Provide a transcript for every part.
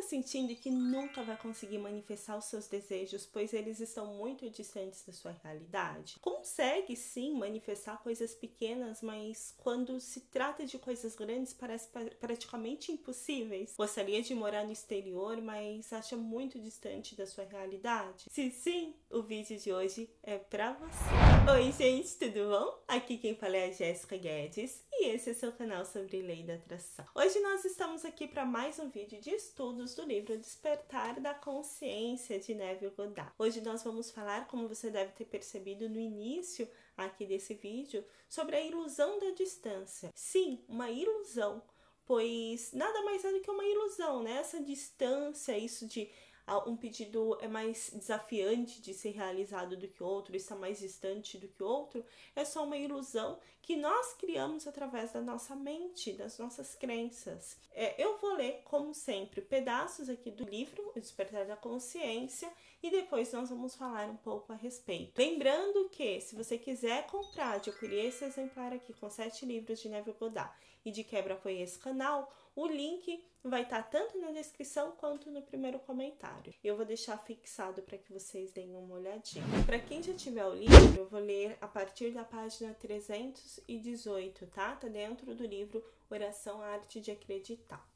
sentindo que nunca vai conseguir manifestar os seus desejos, pois eles estão muito distantes da sua realidade? Consegue sim manifestar coisas pequenas, mas quando se trata de coisas grandes parece praticamente impossíveis? Gostaria de morar no exterior, mas acha muito distante da sua realidade? Se sim, o vídeo de hoje é pra você. Oi gente, tudo bom? Aqui quem fala é a Jéssica Guedes e esse é seu canal sobre Lei da Atração. Hoje nós estamos aqui para mais um vídeo de estudos do livro Despertar da Consciência de Neville Goddard. Hoje nós vamos falar, como você deve ter percebido no início aqui desse vídeo, sobre a ilusão da distância. Sim, uma ilusão, pois nada mais é do que uma ilusão, né? Essa distância, isso de um pedido é mais desafiante de ser realizado do que outro, está mais distante do que outro, é só uma ilusão que nós criamos através da nossa mente, das nossas crenças. Eu vou ler, como sempre, pedaços aqui do livro, O Despertar da Consciência, e depois nós vamos falar um pouco a respeito. Lembrando que, se você quiser comprar, adquirir esse exemplar aqui com 7 livros de Neville Goddard e de quebra apoiar esse canal, o link vai estar tanto na descrição quanto no primeiro comentário. Eu vou deixar fixado para que vocês deem uma olhadinha. Para quem já tiver o livro, eu vou ler a partir da página 318, tá? Tá dentro do livro Oração, a Arte de Acreditar.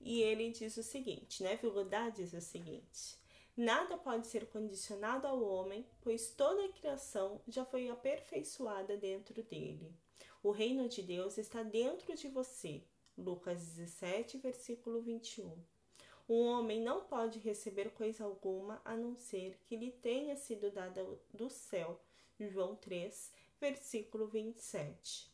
E ele diz o seguinte, né? Neville Goddard diz o seguinte: nada pode ser condicionado ao homem, pois toda a criação já foi aperfeiçoada dentro dele. O reino de Deus está dentro de você. Lucas 17, versículo 21. Um homem não pode receber coisa alguma a não ser que lhe tenha sido dada do céu. João 3, versículo 27.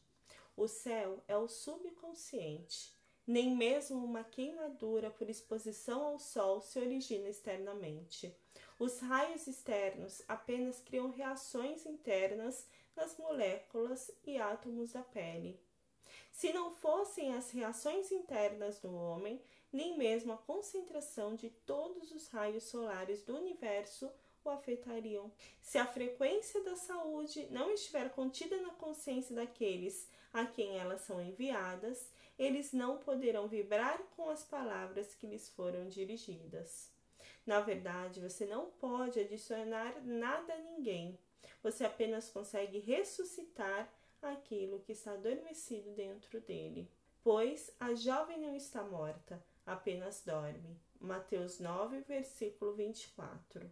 O céu é o subconsciente. Nem mesmo uma queimadura por exposição ao sol se origina externamente. Os raios externos apenas criam reações internas nas moléculas e átomos da pele. Se não fossem as reações internas do homem, nem mesmo a concentração de todos os raios solares do universo o afetariam. Se a frequência da saúde não estiver contida na consciência daqueles a quem elas são enviadas, eles não poderão vibrar com as palavras que lhes foram dirigidas. Na verdade, você não pode adicionar nada a ninguém. Você apenas consegue ressuscitar aquilo que está adormecido dentro dele. Pois a jovem não está morta, apenas dorme. Mateus 9, versículo 24.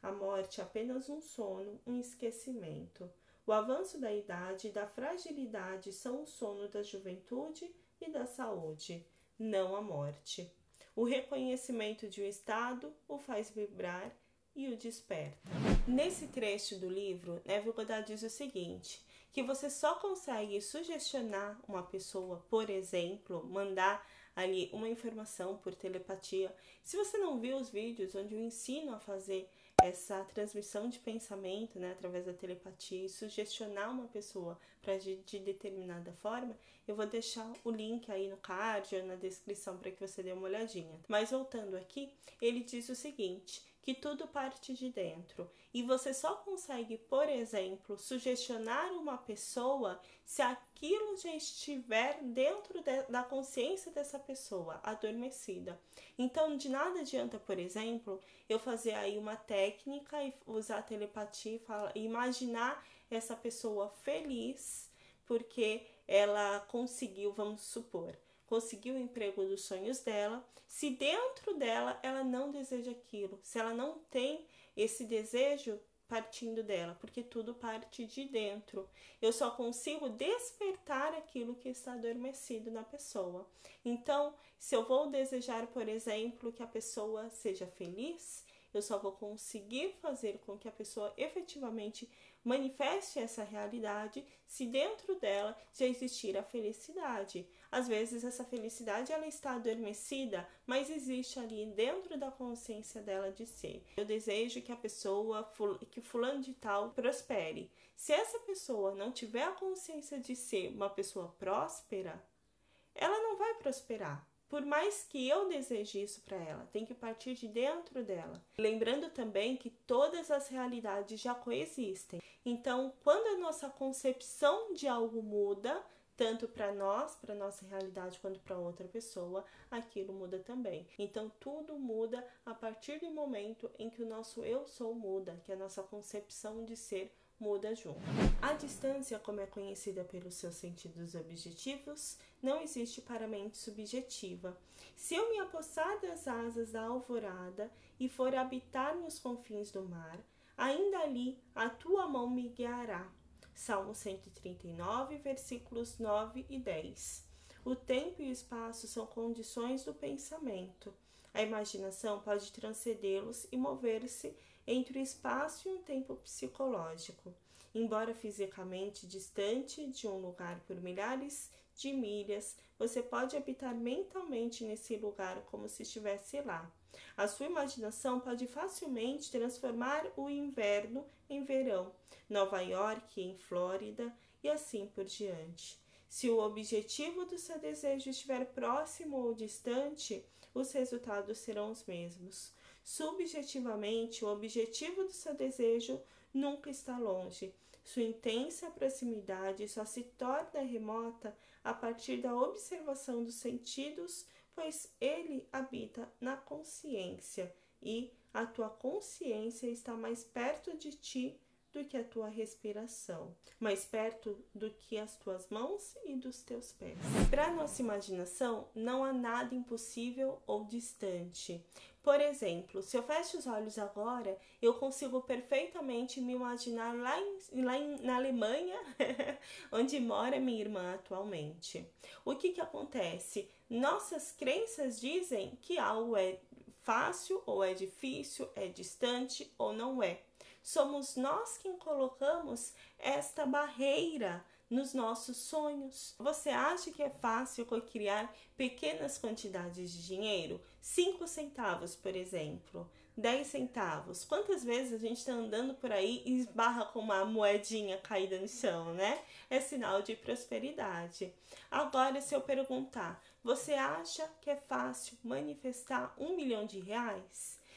A morte é apenas um sono, um esquecimento. O avanço da idade e da fragilidade são o sono da juventude e da saúde, não a morte. O reconhecimento de um estado o faz vibrar e o desperta. Nesse trecho do livro, Neville Goddard diz o seguinte, que você só consegue sugestionar uma pessoa, por exemplo, mandar ali uma informação por telepatia. Se você não viu os vídeos onde eu ensino a fazer essa transmissão de pensamento, né, através da telepatia e sugestionar uma pessoa para agir de determinada forma, eu vou deixar o link aí no card ou na descrição para que você dê uma olhadinha. Mas voltando aqui, ele diz o seguinte, que tudo parte de dentro. E você só consegue, por exemplo, sugestionar uma pessoa se aquilo já estiver dentro da consciência dessa pessoa, adormecida. Então, de nada adianta, por exemplo, eu fazer aí uma técnica e usar a telepatia e imaginar essa pessoa feliz porque ela conseguiu, vamos supor, conseguiu o emprego dos sonhos dela, se dentro dela ela não deseja aquilo, se ela não tem esse desejo partindo dela, porque tudo parte de dentro. Eu só consigo despertar aquilo que está adormecido na pessoa. Então, se eu vou desejar, por exemplo, que a pessoa seja feliz, eu só vou conseguir fazer com que a pessoa efetivamente manifeste essa realidade se dentro dela já existir a felicidade. Às vezes essa felicidade ela está adormecida, mas existe ali dentro da consciência dela de ser. Eu desejo que a pessoa, que fulano de tal prospere. Se essa pessoa não tiver a consciência de ser uma pessoa próspera, ela não vai prosperar. Por mais que eu deseje isso para ela, tem que partir de dentro dela. Lembrando também que todas as realidades já coexistem. Então, quando a nossa concepção de algo muda, tanto para nós, para nossa realidade, quanto para outra pessoa, aquilo muda também. Então tudo muda a partir do momento em que o nosso eu sou muda, que a nossa concepção de ser muda junto. A distância, como é conhecida pelos seus sentidos objetivos, não existe para a mente subjetiva. Se eu me apossar das asas da alvorada e for habitar nos confins do mar, ainda ali a tua mão me guiará. Salmo 139, versículos 9 e 10. O tempo e o espaço são condições do pensamento. A imaginação pode transcendê-los e mover-se entre o espaço e um tempo psicológico. Embora fisicamente distante de um lugar por milhares de milhas, você pode habitar mentalmente nesse lugar como se estivesse lá. A sua imaginação pode facilmente transformar o inverno em verão, Nova York em Flórida e assim por diante. Se o objetivo do seu desejo estiver próximo ou distante, os resultados serão os mesmos. Subjetivamente, o objetivo do seu desejo nunca está longe. Sua intensa proximidade só se torna remota a partir da observação dos sentidos, pois ele habita na consciência e a tua consciência está mais perto de ti do que a tua respiração, mais perto do que as tuas mãos e dos teus pés. Para nossa imaginação, não há nada impossível ou distante. Por exemplo, se eu fecho os olhos agora, eu consigo perfeitamente me imaginar na Alemanha, onde mora minha irmã atualmente. O que acontece? Nossas crenças dizem que algo é fácil ou é difícil, é distante ou não é. Somos nós quem colocamos esta barreira nos nossos sonhos. Você acha que é fácil criar pequenas quantidades de dinheiro? 5 centavos, por exemplo. 10 centavos. Quantas vezes a gente está andando por aí e esbarra com uma moedinha caída no chão, né? É sinal de prosperidade. Agora, se eu perguntar, você acha que é fácil manifestar R$1 milhão?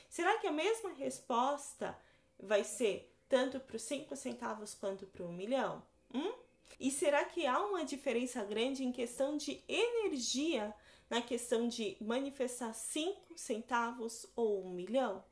Será que a mesma resposta vai ser tanto para os 5 centavos quanto para o 1 milhão? E será que há uma diferença grande em questão de energia na questão de manifestar 5 centavos ou 1 milhão?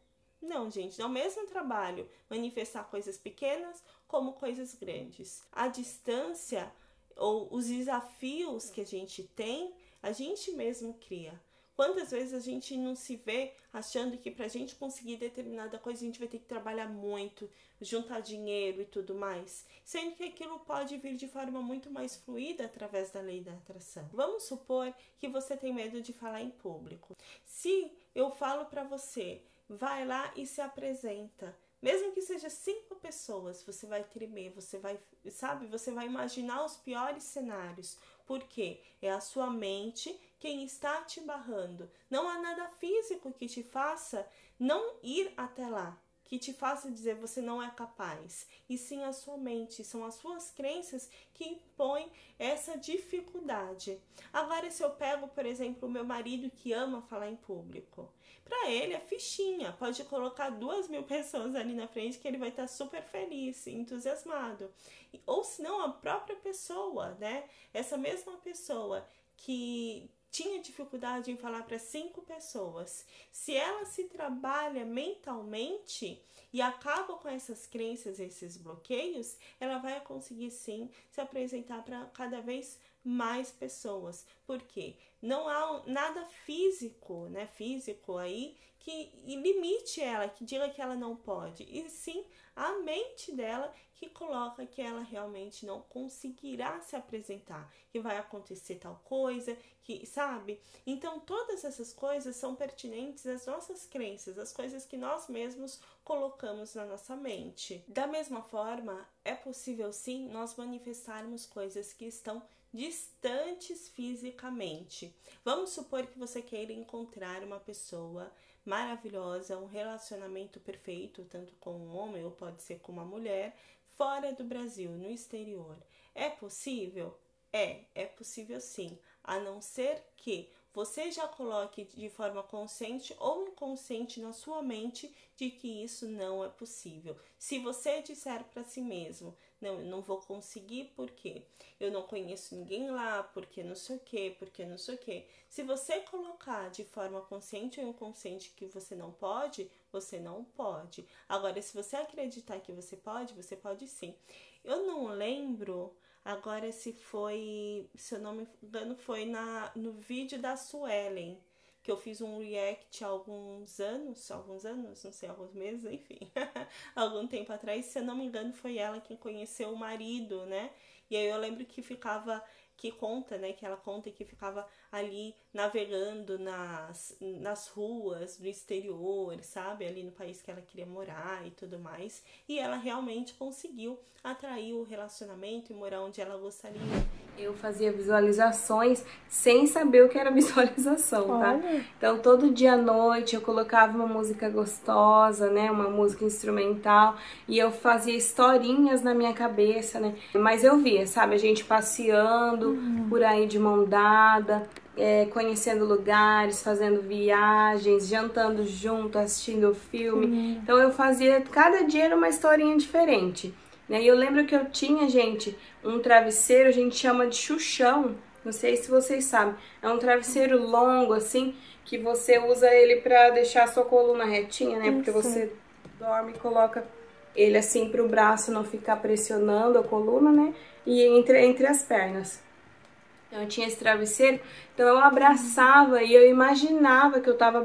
Não, gente, é o mesmo trabalho manifestar coisas pequenas como coisas grandes. A distância ou os desafios que a gente mesmo cria. Quantas vezes a gente não se vê achando que para a gente conseguir determinada coisa a gente vai ter que trabalhar muito, juntar dinheiro e tudo mais, sendo que aquilo pode vir de forma muito mais fluida através da lei da atração. Vamos supor que você tem medo de falar em público. Se eu falo para você, vai lá e se apresenta, mesmo que seja 5 pessoas, você vai tremer, você vai imaginar os piores cenários. Por quê? É a sua mente quem está te barrando. Não há nada físico que te faça não ir até lá, que te faça dizer você não é capaz. E sim a sua mente, são as suas crenças que impõem essa dificuldade. Agora, se eu pego, por exemplo, o meu marido que ama falar em público, para ele é fichinha, pode colocar 2.000 pessoas ali na frente que ele vai estar super feliz, entusiasmado. Ou se não, a própria pessoa, né? Essa mesma pessoa que tinha dificuldade em falar para 5 pessoas, se ela se trabalha mentalmente e acaba com essas crenças, esses bloqueios, ela vai conseguir sim se apresentar para cada vez mais pessoas. Por quê? Não há nada físico, né? Físico aí que limite ela, que diga que ela não pode. E sim a mente dela que coloca que ela realmente não conseguirá se apresentar, que vai acontecer tal coisa, que sabe? Então todas essas coisas são pertinentes às nossas crenças, às coisas que nós mesmos colocamos na nossa mente. Da mesma forma, é possível sim nós manifestarmos coisas que estão distantes fisicamente. Vamos supor que você queira encontrar uma pessoa maravilhosa, um relacionamento perfeito, tanto com um homem ou pode ser com uma mulher, fora do Brasil, no exterior. É possível? É possível sim, a não ser que você já coloque de forma consciente ou inconsciente na sua mente de que isso não é possível. Se você disser para si mesmo, não, eu não vou conseguir porque eu não conheço ninguém lá, porque não sei o que, porque não sei o que. Se você colocar de forma consciente ou inconsciente que você não pode, você não pode. Agora, se você acreditar que você pode sim. Eu não lembro agora se eu não me engano, foi no vídeo da Suelen, que eu fiz um react há alguns anos, não sei, alguns meses, enfim, algum tempo atrás. Se eu não me engano, foi ela quem conheceu o marido, né? E aí eu lembro que ela conta que ficava ali navegando nas ruas do exterior, sabe? Ali no país que ela queria morar e tudo mais. E ela realmente conseguiu atrair o relacionamento e morar onde ela gostaria. Eu fazia visualizações sem saber o que era visualização, tá? Olha. Então, todo dia à noite eu colocava uma música gostosa, né? Uma música instrumental. E eu fazia historinhas na minha cabeça, né? Mas eu via, sabe? A gente passeando por aí de mão dada, conhecendo lugares, fazendo viagens, jantando junto, assistindo filme. Então, eu fazia... Cada dia era uma historinha diferente. E eu lembro que eu tinha, gente, um travesseiro, a gente chama de chuchão, não sei se vocês sabem. É um travesseiro longo, assim, que você usa ele pra deixar a sua coluna retinha, né? Porque você dorme e coloca ele assim pro braço não ficar pressionando a coluna, né? E entre as pernas. Então eu tinha esse travesseiro, então eu abraçava e eu imaginava que eu tava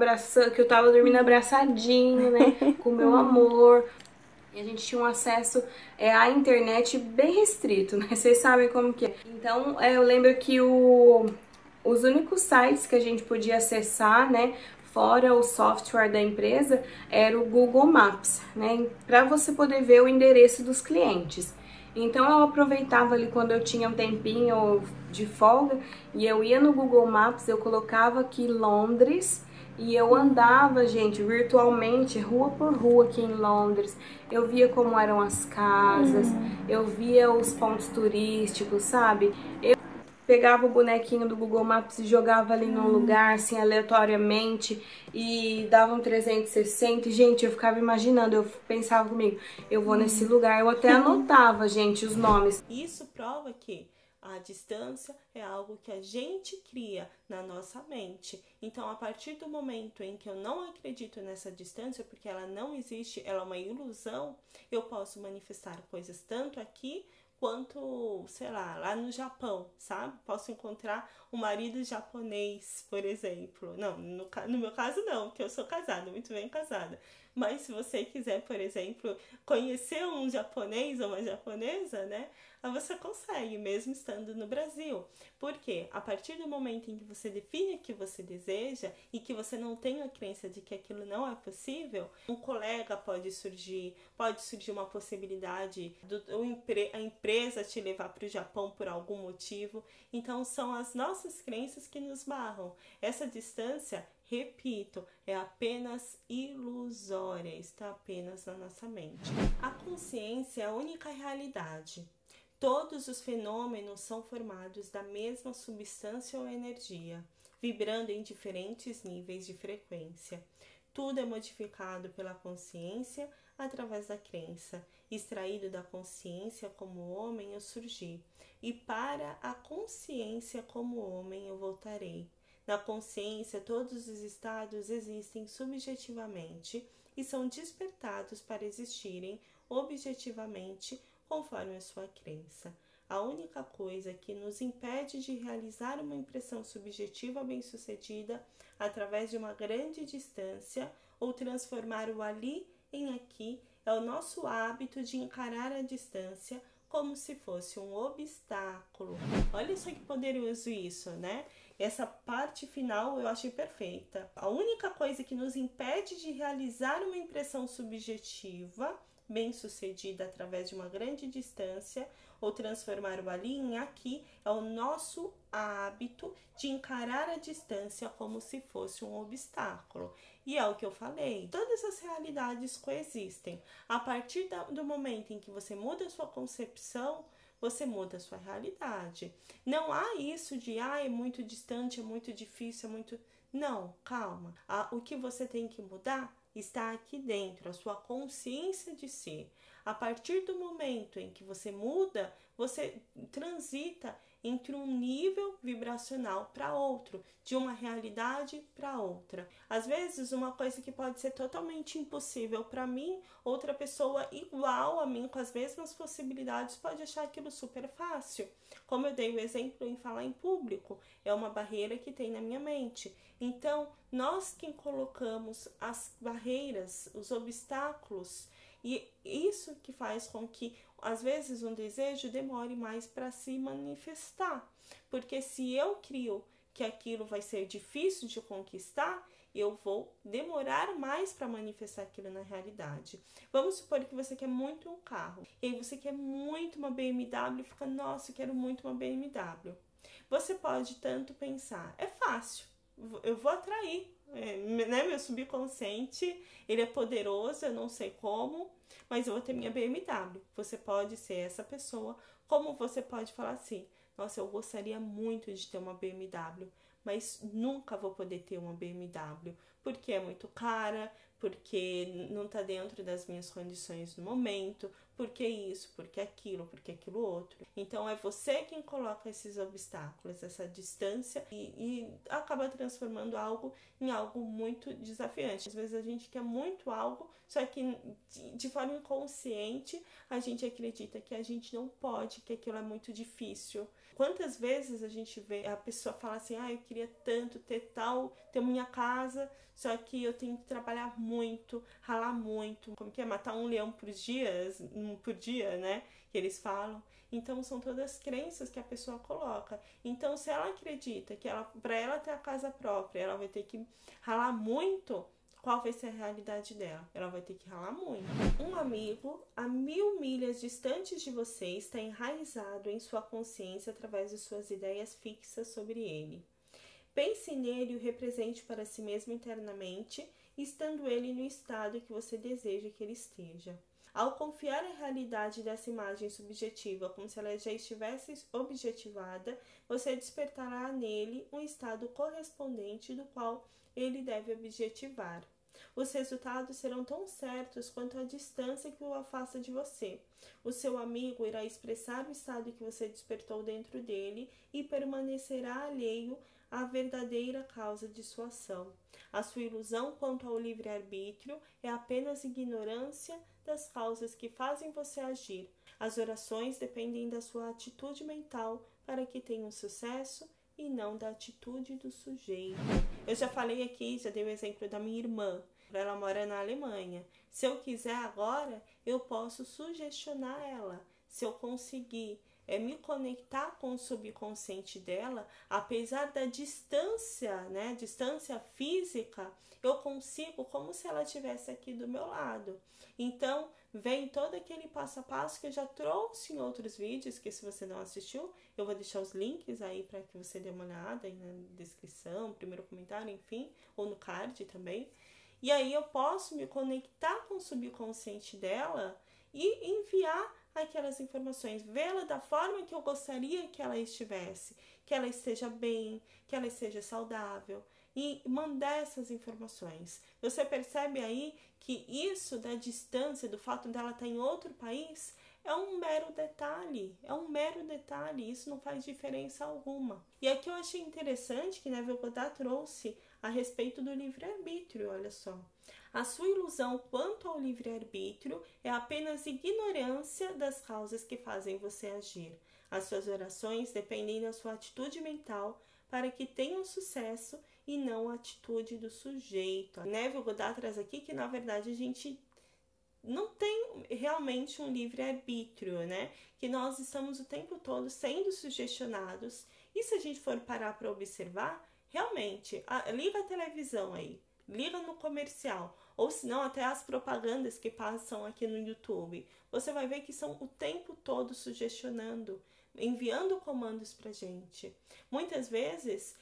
dormindo abraçadinho, né? Com o meu amor. E a gente tinha um acesso à internet bem restrito, né? Vocês sabem como que é. Então, eu lembro que os únicos sites que a gente podia acessar, né, fora o software da empresa, era o Google Maps, né? Para você poder ver o endereço dos clientes. Então, eu aproveitava ali quando eu tinha um tempinho de folga e eu ia no Google Maps, eu colocava aqui Londres. E eu andava, gente, virtualmente, rua por rua aqui em Londres. Eu via como eram as casas, eu via os pontos turísticos, sabe? Eu pegava o bonequinho do Google Maps e jogava ali num lugar, assim, aleatoriamente, e dava um 360. E, gente, eu ficava imaginando, eu pensava comigo, eu vou nesse lugar. Eu até anotava, gente, os nomes. Isso prova que a distância é algo que a gente cria na nossa mente. Então, a partir do momento em que eu não acredito nessa distância, porque ela não existe, ela é uma ilusão, eu posso manifestar coisas tanto aqui quanto, sei lá no Japão, sabe? Posso encontrar um marido japonês, por exemplo. Não, no meu caso não, porque eu sou casada, muito bem casada. Mas se você quiser, por exemplo, conhecer um japonês ou uma japonesa, né? Você consegue, mesmo estando no Brasil. Porque a partir do momento em que você define o que você deseja e que você não tem a crença de que aquilo não é possível, um colega pode surgir uma possibilidade, a empresa te levar para o Japão por algum motivo. Então, são as nossas crenças que nos barram. Essa distância, repito, é apenas ilusória, está apenas na nossa mente. A consciência é a única realidade. Todos os fenômenos são formados da mesma substância ou energia, vibrando em diferentes níveis de frequência. Tudo é modificado pela consciência através da crença, extraído da consciência como homem eu surgi, e para a consciência como homem eu voltarei. Na consciência, todos os estados existem subjetivamente e são despertados para existirem objetivamente conforme a sua crença. A única coisa que nos impede de realizar uma impressão subjetiva bem-sucedida através de uma grande distância ou transformar o ali em aqui é o nosso hábito de encarar a distância como se fosse um obstáculo. Olha só que poderoso isso, né? Essa parte final eu achei perfeita. A única coisa que nos impede de realizar uma impressão subjetiva bem-sucedida através de uma grande distância ou transformar o ali em aqui é o nosso hábito de encarar a distância como se fosse um obstáculo. E é o que eu falei, todas as realidades coexistem. A partir do momento em que você muda a sua concepção, você muda a sua realidade. Não há isso de, é muito distante, é muito difícil, é muito... Não, calma. O que você tem que mudar está aqui dentro, a sua consciência de si. A partir do momento em que você muda, você transita entre um nível vibracional para outro, de uma realidade para outra. Às vezes, uma coisa que pode ser totalmente impossível para mim, outra pessoa igual a mim, com as mesmas possibilidades, pode achar aquilo super fácil. Como eu dei o exemplo em falar em público, é uma barreira que tem na minha mente. Então, nós que colocamos as barreiras, os obstáculos, e isso que faz com que, às vezes, um desejo demore mais para se manifestar. Porque se eu crio que aquilo vai ser difícil de conquistar, eu vou demorar mais para manifestar aquilo na realidade. Vamos supor que você quer muito um carro, e aí você quer muito uma BMW e fica, nossa, eu quero muito uma BMW. Você pode tanto pensar, é fácil, eu vou atrair, né? Meu subconsciente, ele é poderoso, eu não sei como, mas eu vou ter minha BMW. Você pode ser essa pessoa, como você pode falar assim, nossa, eu gostaria muito de ter uma BMW, mas nunca vou poder ter uma BMW, porque é muito cara, porque não está dentro das minhas condições no momento, porque isso, porque aquilo outro. Então é você quem coloca esses obstáculos, essa distância e acaba transformando algo em algo muito desafiante. Às vezes a gente quer muito algo, só que de forma inconsciente a gente acredita que a gente não pode, que aquilo é muito difícil. Quantas vezes a gente vê a pessoa falar assim, eu queria tanto ter minha casa, só que eu tenho que trabalhar muito, ralar muito, como que é, matar um leão por dia, né, que eles falam. Então são todas crenças que a pessoa coloca. Então se ela acredita que para ela ter a casa própria, ela vai ter que ralar muito, qual vai ser a realidade dela? Ela vai ter que ralar muito. Um amigo a 1000 milhas distantes de você está enraizado em sua consciência através de suas ideias fixas sobre ele. Pense nele e o represente para si mesmo internamente, estando ele no estado que você deseja que ele esteja. Ao confiar a realidade dessa imagem subjetiva como se ela já estivesse objetivada, você despertará nele um estado correspondente do qual ele deve objetivar. Os resultados serão tão certos quanto a distância que o afasta de você. O seu amigo irá expressar o estado que você despertou dentro dele e permanecerá alheio à verdadeira causa de sua ação. A sua ilusão quanto ao livre-arbítrio é apenas ignorância das causas que fazem você agir. As orações dependem da sua atitude mental para que tenham sucesso e não da atitude do sujeito. Eu já falei aqui, já dei o exemplo da minha irmã. Ela mora na Alemanha. Se eu quiser agora, eu posso sugestionar ela. Se eu conseguir me conectar com o subconsciente dela, apesar da distância, né, distância física, eu consigo como se ela estivesse aqui do meu lado. Então, vem todo aquele passo a passo que eu já trouxe em outros vídeos, que se você não assistiu, eu vou deixar os links aí para que você dê uma olhada aí na descrição, primeiro comentário, enfim, ou no card também. E aí eu posso me conectar com o subconsciente dela e enviar aquelas informações, vê-la da forma que eu gostaria que ela estivesse, que ela esteja bem, que ela esteja saudável, e mandar essas informações. Você percebe aí que isso da distância, do fato dela estar em outro país, é um mero detalhe, isso não faz diferença alguma. E aqui eu achei interessante que Neville Goddard trouxe a respeito do livre-arbítrio, olha só. A sua ilusão quanto ao livre-arbítrio é apenas ignorância das causas que fazem você agir. As suas orações dependem da sua atitude mental para que tenham sucesso e não a atitude do sujeito. Neville Goddard traz aqui que, na verdade, a gente não tem realmente um livre-arbítrio, né? Que nós estamos o tempo todo sendo sugestionados. E se a gente for parar para observar, realmente, liga a televisão aí, liga no comercial, ou se não, até as propagandas que passam aqui no YouTube. Você vai ver que são o tempo todo sugestionando, enviando comandos pra gente. Muitas vezes,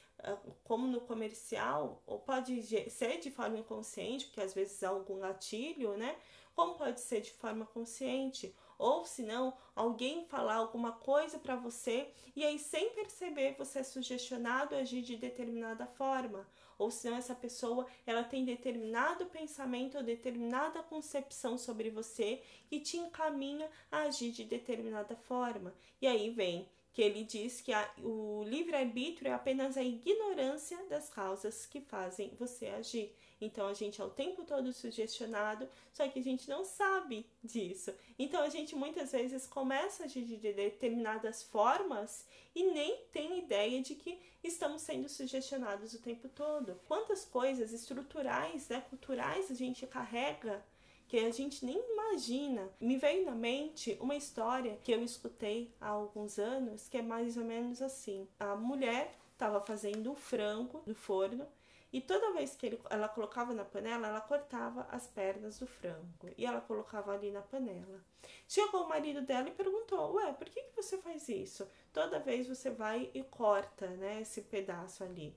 como no comercial, ou pode ser de forma inconsciente, porque às vezes há algum gatilho, né? Como pode ser de forma consciente, ou se não, alguém falar alguma coisa para você e aí sem perceber você é sugestionado a agir de determinada forma, ou se não essa pessoa ela tem determinado pensamento ou determinada concepção sobre você e te encaminha a agir de determinada forma. E aí vem que ele diz que o livre-arbítrio é apenas a ignorância das causas que fazem você agir. Então, a gente é o tempo todo sugestionado, só que a gente não sabe disso. Então, a gente muitas vezes começa a agir de determinadas formas e nem tem ideia de que estamos sendo sugestionados o tempo todo. Quantas coisas estruturais, né, culturais a gente carrega que a gente nem imagina. Me veio na mente uma história que eu escutei há alguns anos, que é mais ou menos assim. A mulher estava fazendo o frango do forno e toda vez que ela colocava na panela, ela cortava as pernas do frango e ela colocava ali na panela. Chegou o marido dela e perguntou, ué, por que você faz isso? Toda vez você vai e corta, né, esse pedaço ali.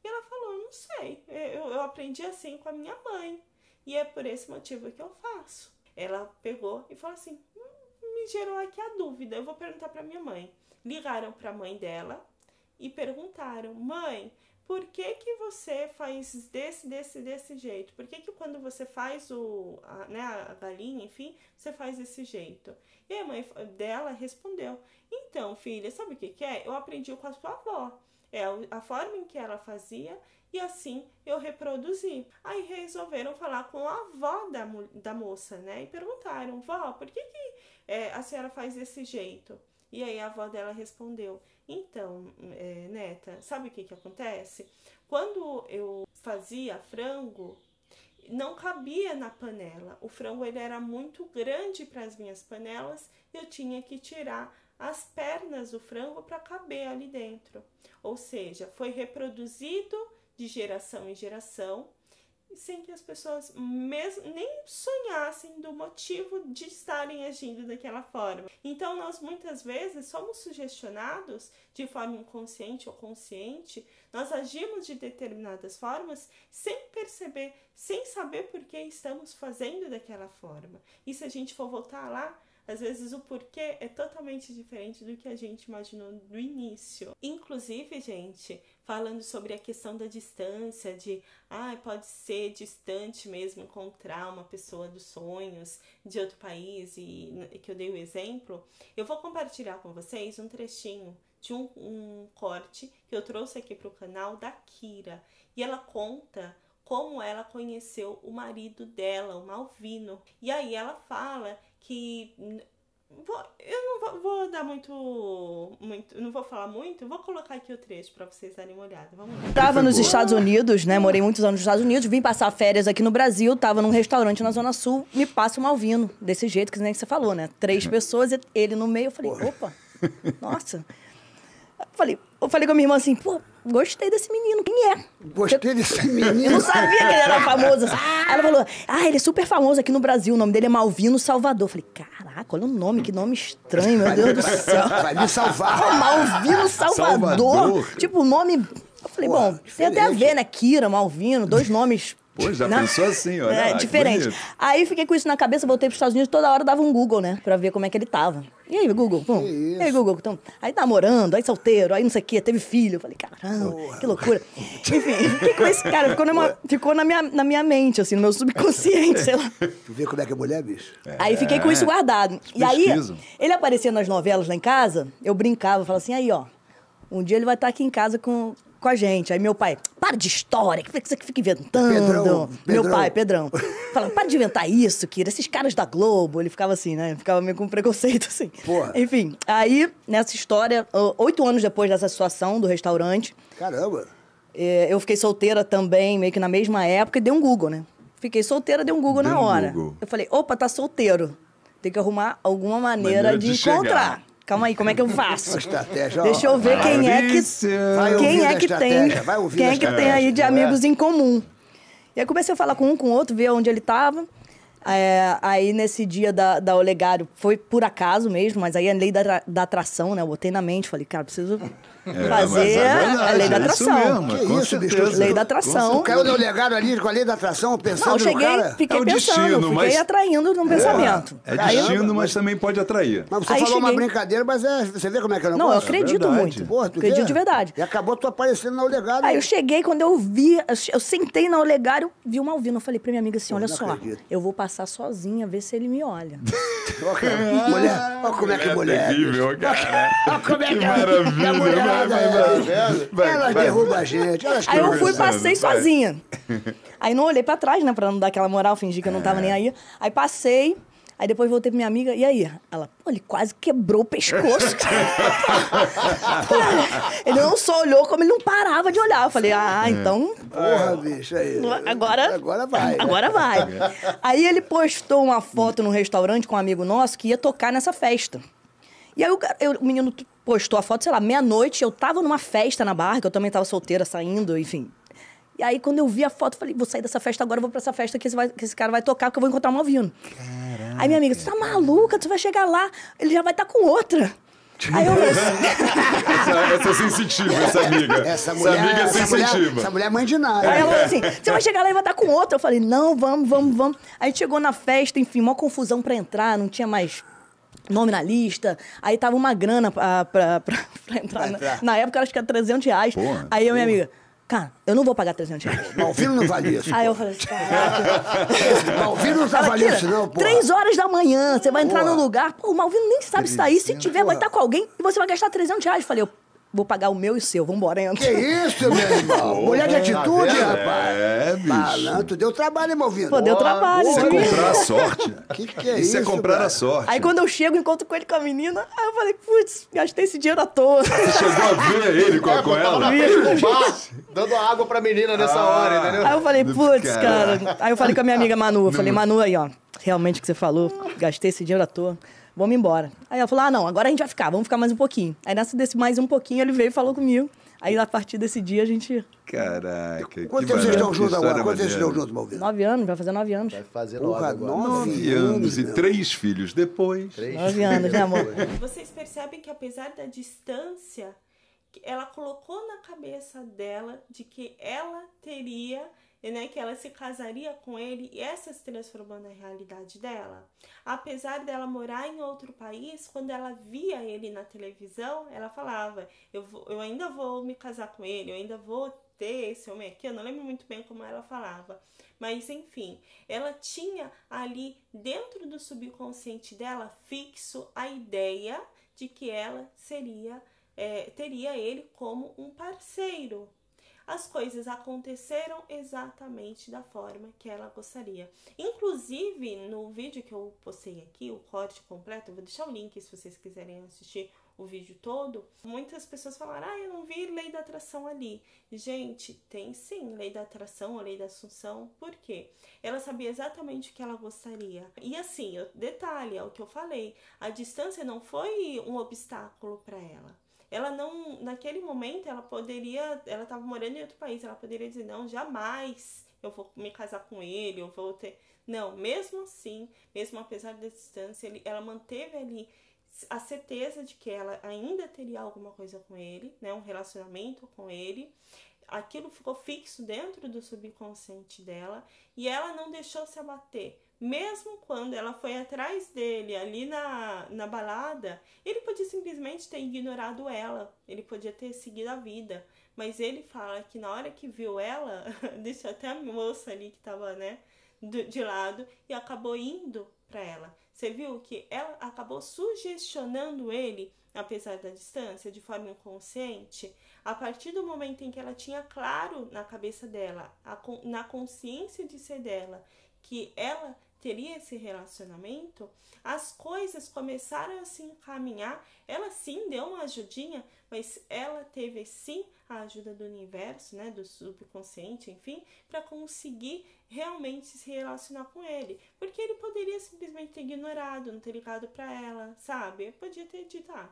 E ela falou, não sei, eu aprendi assim com a minha mãe. E é por esse motivo que eu faço. Ela pegou e falou assim, me gerou aqui a dúvida, eu vou perguntar para minha mãe. Ligaram para a mãe dela e perguntaram, mãe, por que você faz desse jeito? Por que quando você faz a galinha, enfim, você faz desse jeito? E a mãe dela respondeu, então, filha, sabe o que é? Eu aprendi com a sua avó. É a forma em que ela fazia e assim eu reproduzi. Aí resolveram falar com a avó da moça, né? E perguntaram, vó, por que a senhora faz desse jeito? E aí a avó dela respondeu, então, neta, sabe o que acontece? Quando eu fazia frango, não cabia na panela. O frango ele era muito grande para as minhas panelas e eu tinha que tirar as pernas do frango para caber ali dentro. Ou seja, foi reproduzido de geração em geração, sem que as pessoas mesmo nem sonhassem do motivo de estarem agindo daquela forma. Então, nós muitas vezes somos sugestionados de forma inconsciente ou consciente, nós agimos de determinadas formas sem perceber, sem saber por que estamos fazendo daquela forma. E se a gente for voltar lá, às vezes o porquê é totalmente diferente do que a gente imaginou no início. Inclusive, gente, falando sobre a questão da distância, de pode ser distante mesmo encontrar uma pessoa dos sonhos de outro país, e que eu dei o exemplo, eu vou compartilhar com vocês um trechinho de um corte que eu trouxe aqui para o canal da Kira. E ela conta como ela conheceu o marido dela, o Malvino. E aí ela fala que eu não vou dar muito, não vou falar muito, vou colocar aqui o trecho para vocês darem uma olhada. Vamos lá. Tava nos Estados Unidos, né? Morei muitos anos nos Estados Unidos, vim passar férias aqui no Brasil, tava num restaurante na Zona Sul, me passa o Malvino, desse jeito que nem você falou, né? 3 pessoas, ele no meio, eu falei, opa, nossa. Eu falei com a minha irmã assim, pô, gostei desse menino, quem é? Gostei desse menino. Eu não sabia que ele era famoso. Aí ela falou, ele é super famoso aqui no Brasil, o nome dele é Malvino Salvador. Eu falei, caraca, olha o nome, que nome estranho, meu Deus do céu. Vai me salvar. Malvino Salvador. Tipo, o nome... Eu falei, bom, diferente. Tem até a ver, né? Kira, Malvino, 2 nomes... Pô, já pensou assim, olha. Diferente. Aí fiquei com isso na cabeça, voltei para os Estados Unidos, toda hora dava um Google, né? Pra ver como é que ele tava. E aí, Google? E aí, Google? Então, aí namorando, aí solteiro, aí não sei o quê, teve filho. Eu falei, caramba, que loucura. Enfim, fiquei com esse cara, ficou na minha mente, assim, no meu subconsciente, sei lá. Tu vê como é que é mulher, bicho? Aí fiquei com isso guardado. E aí, ele aparecia nas novelas lá em casa, eu brincava, falava assim, aí, ó, um dia ele vai estar aqui em casa com a gente. Aí meu pai, para de história, que você fica inventando. Pedrão. Meu pai, Pedrão, falava, para de inventar isso, Kira, esses caras da Globo. Ele ficava assim, né? Ficava meio com preconceito, assim. Porra. Enfim, aí, nessa história, 8 anos depois dessa situação do restaurante... Caramba! Eu fiquei solteira também, meio que na mesma época, e dei um Google, né? Fiquei solteira, dei um Google na hora. Eu falei, opa, tá solteiro. Tem que arrumar alguma maneira de encontrar. Calma aí, como é que eu faço? Estratégia, deixa eu ver quem é que tem aí de amigos em comum. E aí comecei a falar com um, com o outro, ver onde ele estava. Aí nesse dia da Olegário, foi por acaso mesmo, mas aí a lei da atração, né? Eu botei na mente, falei, cara, preciso fazer a lei da atração. Isso mesmo, Que com isso, bicho? certeza. Lei da atração. Caiu no Olegário ali com a lei da atração, pensando Não, eu cheguei, no cara. fiquei É o pensando, destino, fiquei mas- atraindo no pensamento. É Caramba, destino, mas também pode atrair. Mas você Aí falou uma cheguei. brincadeira, mas você vê como é que é o Não, eu negócio? acredito verdade. muito. Porra, tu Acredito vê? de verdade. E acabou tu aparecendo na Olegário. Aí eu cheguei, quando eu vi, eu sentei na Olegário, vi o Malvino. Eu falei pra minha amiga assim, olha não só, acredito. eu vou passar sozinha, ver se ele me olha. Ó, cara, mulher, olha como é que é mulher. terrível, cara. Olha como é Que que é maravilha. a mulherada é. Vai, Elas vai. derrubam a gente. Elas Aí eu fui, conversando, passei vai. sozinha. Aí não olhei pra trás, né, pra não dar aquela moral, fingir que eu não tava nem aí. Aí passei, aí depois voltei pra minha amiga, e aí? Ela, pô, ele quase quebrou o pescoço. Ele não só olhou, como ele não parava de olhar. Eu falei, então... Porra, bicho, aí. Agora vai. Agora vai. Aí ele postou uma foto num restaurante com um amigo nosso que ia tocar nessa festa. E aí o menino postou a foto, sei lá, meia-noite, eu tava numa festa na barra, que eu também tava solteira, saindo, enfim. E aí, quando eu vi a foto, eu falei, vou sair dessa festa agora, eu vou pra essa festa que esse cara vai tocar, porque eu vou encontrar o Malvino. Caraca. Aí minha amiga, você tá maluca? Tu vai chegar lá, ele já vai estar com outra. Aí eu falei assim... Essa é sensitiva, essa amiga. Essa mulher, amiga é sensitiva. Essa mulher é mãe de nada. Aí ela falou assim, você vai chegar lá e vai estar com outra. Eu falei, não, vamos. Aí chegou na festa, enfim, mó confusão pra entrar, não tinha mais nome na lista. Aí tava uma grana pra entrar. Na época, acho que era R$300. Porra, Aí eu e minha amiga, cara, eu não vou pagar R$300. Malvino não vale isso. Aí eu falei assim, caraca. Malvino não tá Ela, valendo Kira, isso, não, pô. 3 horas da manhã, você vai entrar Porra. no lugar. Pô, o Malvino nem sabe se tá aí. Se tiver, vai estar com alguém e você vai gastar R$300. Eu falei, eu vou pagar o meu e o seu, vambora, entra. Que isso, meu irmão? Mulher de atitude, rapaz. É, bicho. Malandro, deu trabalho, hein, Malvino? Pô, deu trabalho. Isso é viu? comprar a sorte. Que é Isso é isso, comprar cara? a sorte. Aí quando eu chego, encontro com ele com a menina, aí eu falei, putz, gastei esse dinheiro à toa. Você chegou a ver ele com Tava ela? na frente do bar, dando água pra menina nessa hora, entendeu? Aí eu falei, putz, Caraca. cara. Aí eu falei com a minha amiga Manu, eu falei, Manu, aí, ó, realmente o que você falou, gastei esse dinheiro à toa, vamos embora. Aí ela falou, não, agora a gente vai ficar, vamos ficar mais um pouquinho. Aí nessa desse mais um pouquinho, ele veio e falou comigo. Aí a partir desse dia a gente, Caraca, Quanto que tempo vocês estão maravilha, juntos que agora? história Quanto tempo vocês estão maneira. juntos, Malvino? 9 anos, vai fazer 9 anos. Vai fazer Porra, 9 agora. 9 anos e meu. 3 filhos depois. 9 anos, né, amor? Vocês percebem que apesar da distância, ela colocou na cabeça dela de que ela teria, né, que ela se casaria com ele, e essa se transformou na realidade dela. Apesar dela morar em outro país, quando ela via ele na televisão, ela falava, eu ainda vou me casar com ele, eu ainda vou ter esse homem aqui. Eu não lembro muito bem como ela falava, mas enfim, ela tinha ali dentro do subconsciente dela fixo a ideia de que ela teria ele como um parceiro. As coisas aconteceram exatamente da forma que ela gostaria. Inclusive, no vídeo que eu postei aqui, o corte completo, eu vou deixar o link se vocês quiserem assistir o vídeo todo. Muitas pessoas falaram, eu não vi lei da atração ali. Gente, tem sim lei da atração, a lei da assunção. Por quê? Ela sabia exatamente o que ela gostaria. E assim, detalhe, é o que eu falei, a distância não foi um obstáculo para ela. Ela não, naquele momento, ela estava morando em outro país, ela poderia dizer, não, jamais eu vou me casar com ele, eu vou ter... Não, mesmo assim, mesmo apesar da distância, ela manteve ali a certeza de que ela ainda teria alguma coisa com ele, né, um relacionamento com ele. Aquilo ficou fixo dentro do subconsciente dela e ela não deixou se abater. Mesmo quando ela foi atrás dele ali na balada, ele podia simplesmente ter ignorado ela, ele podia ter seguido a vida, mas ele fala que na hora que viu ela, deixou até a moça ali que estava, né, de lado, e acabou indo para ela. Você viu que ela acabou sugestionando ele, apesar da distância, de forma inconsciente, a partir do momento em que ela tinha claro na cabeça dela, na consciência de ser dela, que ela teria esse relacionamento, as coisas começaram a se encaminhar. Ela sim deu uma ajudinha, mas ela teve sim a ajuda do universo, né, do subconsciente, enfim, para conseguir realmente se relacionar com ele. Porque ele poderia simplesmente ter ignorado, não ter ligado para ela, sabe? Ele podia ter dito, né?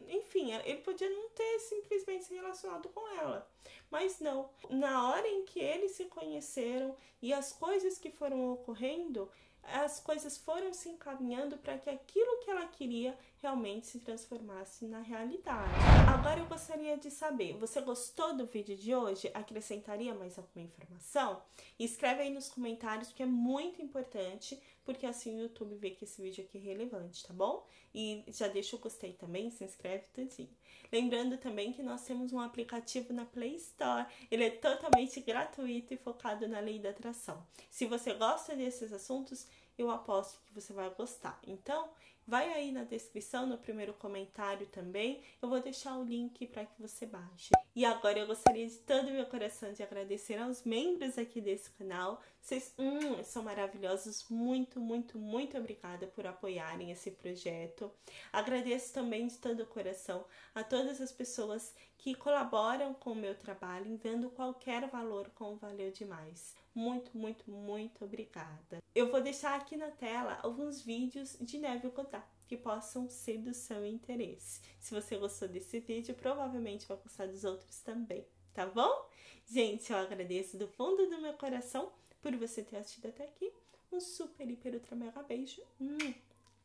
Enfim, ele podia não ter simplesmente se relacionado com ela. Mas não. Na hora em que eles se conheceram e as coisas que foram ocorrendo, as coisas foram se encaminhando para que aquilo que ela queria realmente se transformasse na realidade. Agora eu gostaria de saber, você gostou do vídeo de hoje? Acrescentaria mais alguma informação? Escreve aí nos comentários, porque é muito importante, porque assim o YouTube vê que esse vídeo aqui é relevante, tá bom? E já deixa o gostei também, se inscreve tudinho. Lembrando também que nós temos um aplicativo na Play Store, ele é totalmente gratuito e focado na lei da atração. Se você gosta desses assuntos, eu aposto que você vai gostar. Então, vai aí na descrição, no primeiro comentário também, eu vou deixar o link para que você baixe. E agora eu gostaria de todo o meu coração de agradecer aos membros aqui desse canal. Vocês são maravilhosos, muito, muito, muito obrigada por apoiarem esse projeto. Agradeço também de todo o coração a todas as pessoas que colaboram com o meu trabalho, enviando qualquer valor como valeu demais. Muito, muito, muito obrigada. Eu vou deixar aqui na tela alguns vídeos de Neville Goddard que possam ser do seu interesse. Se você gostou desse vídeo, provavelmente vai gostar dos outros também, tá bom? Gente, eu agradeço do fundo do meu coração por você ter assistido até aqui. Um super, hiper, ultra, mega beijo.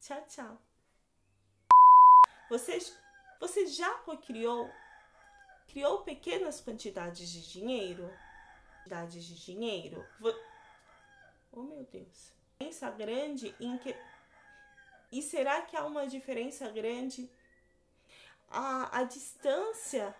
Tchau, tchau. Você já criou pequenas quantidades de dinheiro? Oh, meu Deus. Diferença grande em que... E será que há uma diferença grande? A distância